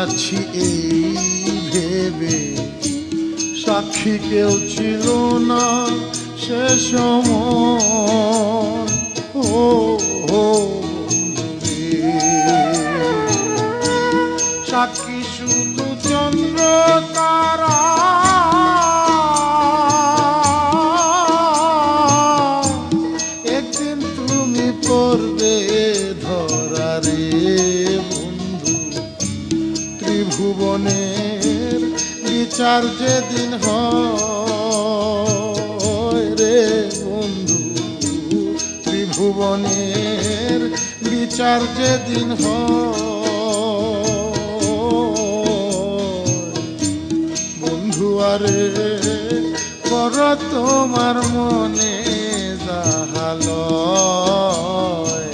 আছি এই ভেবে সাক্ষী কেউ ছিল না সে সময়। ও বন্ধুরে, সাক্ষী শুধু চন্দ্র তারা, একদিন তুমি পড়বে ধরা রে বন্ধু। ত্রিভুবনের বিচার যেদিন হয় রে বন্ধু, ত্রিভুবনের বিচার যেদিন হয় বন্ধু আরে কর তোমার মনে যাহা লয়।